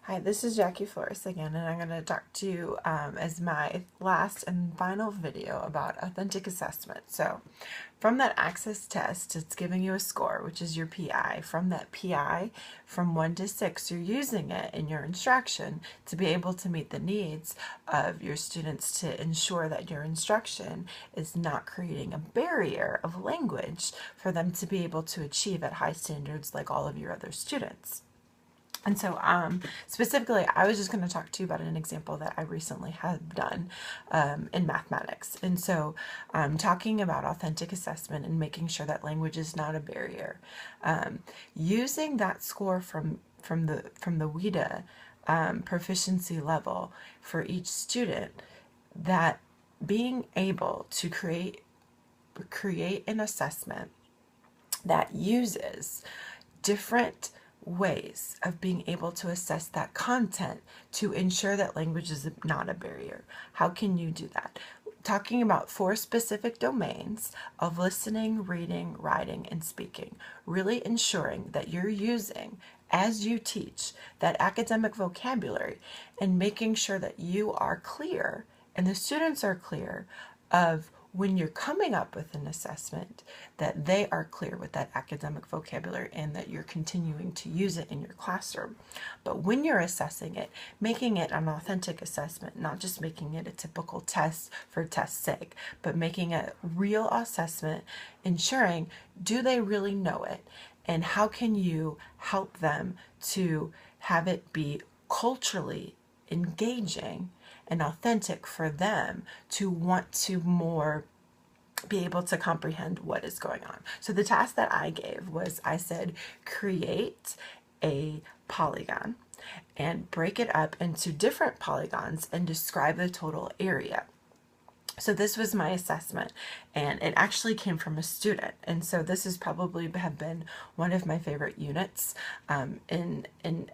Hi, this is Jackie Flores again, and I'm going to talk to you as my last and final video about authentic assessment. So, from that access test, it's giving you a score, which is your PI. From that PI, from 1 to 6, you're using it in your instruction to be able to meet the needs of your students to ensure that your instruction is not creating a barrier of language for them to be able to achieve at high standards like all of your other students. And so, specifically, I was just going to talk to you about an example that I recently had done in mathematics. And so, talking about authentic assessment and making sure that language is not a barrier, using that score from the Wida proficiency level for each student, that being able to create an assessment that uses different ways of being able to assess that content to ensure that language is not a barrier. How can you do that? Talking about 4 specific domains of listening, reading, writing, and speaking, really ensuring that you're using, as you teach, that academic vocabulary and making sure that you are clear and the students are clear of when you're coming up with an assessment, that they are clear with that academic vocabulary and that you're continuing to use it in your classroom. But when you're assessing it, making it an authentic assessment, not just making it a typical test for test's sake, but making a real assessment, ensuring, do they really know it? And how can you help them to have it be culturally engaging and authentic for them to want to more be able to comprehend what is going on. So the task that I gave was, I said, create a polygon and break it up into different polygons and describe the total area. So this was my assessment, and it actually came from a student, and so this has probably have been one of my favorite units and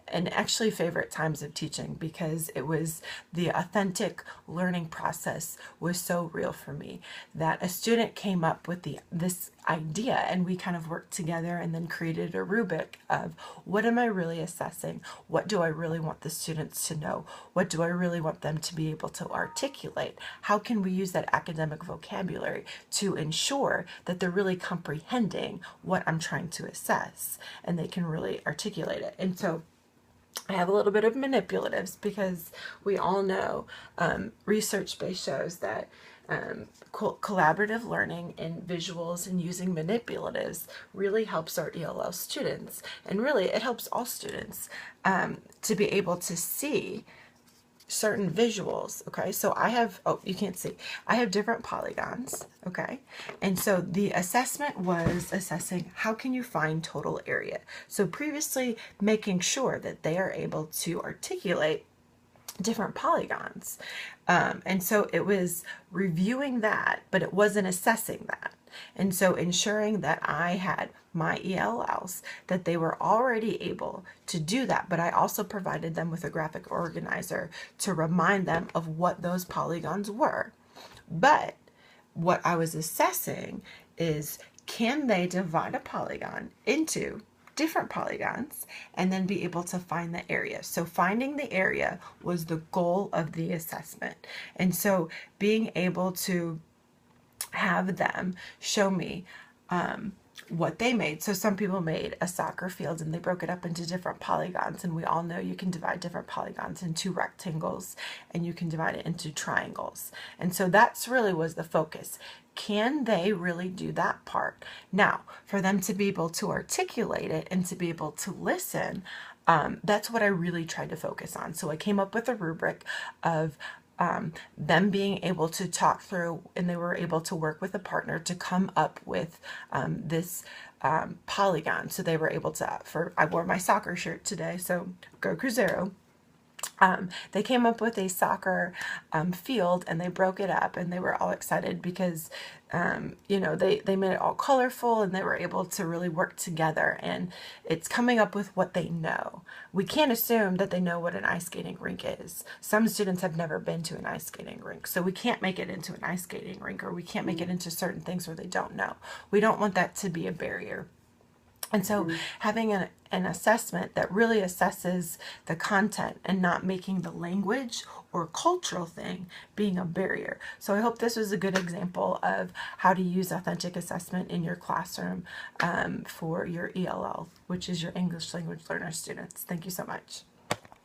actually favorite times of teaching, because it was the authentic learning process was so real for me that a student came up with this idea, and we kind of worked together and then created a rubric of, what am I really assessing? What do I really want the students to know? What do I really want them to be able to articulate? How can we use that academic vocabulary to ensure that they're really comprehending what I'm trying to assess and they can really articulate it? And so I have a little bit of manipulatives, because we all know research-based shows that collaborative learning and visuals and using manipulatives really helps our ELL students, and really it helps all students to be able to see certain visuals. Okay, so I have, oh, you can't see, I have different polygons. Okay, and so the assessment was assessing, how can you find total area? So previously, making sure that they are able to articulate different polygons, and so it was reviewing that, but it wasn't assessing that. And so ensuring that I had my ELLs, that they were already able to do that, but I also provided them with a graphic organizer to remind them of what those polygons were. But what I was assessing is, can they divide a polygon into different polygons and then be able to find the area? So finding the area was the goal of the assessment. And so being able to have them show me what they made. So some people made a soccer field and they broke it up into different polygons, and we all know you can divide different polygons into rectangles and you can divide it into triangles. And so that's really was the focus. Can they really do that part? Now, for them to be able to articulate it and to be able to listen, that's what I really tried to focus on. So I came up with a rubric of them being able to talk through, and they were able to work with a partner to come up with this polygon. So they were able to, I wore my soccer shirt today, so go Cruzeiro. They came up with a soccer field, and they broke it up, and they were all excited because you know, they made it all colorful, and they were able to really work together, and it's coming up with what they know. We can't assume that they know what an ice skating rink is. Some students have never been to an ice skating rink, so we can't make it into an ice skating rink, or we can't make it into certain things where they don't know. We don't want that to be a barrier. And so having an assessment that really assesses the content and not making the language or cultural thing being a barrier. So I hope this was a good example of how to use authentic assessment in your classroom for your ELL, which is your English language learner students. Thank you so much.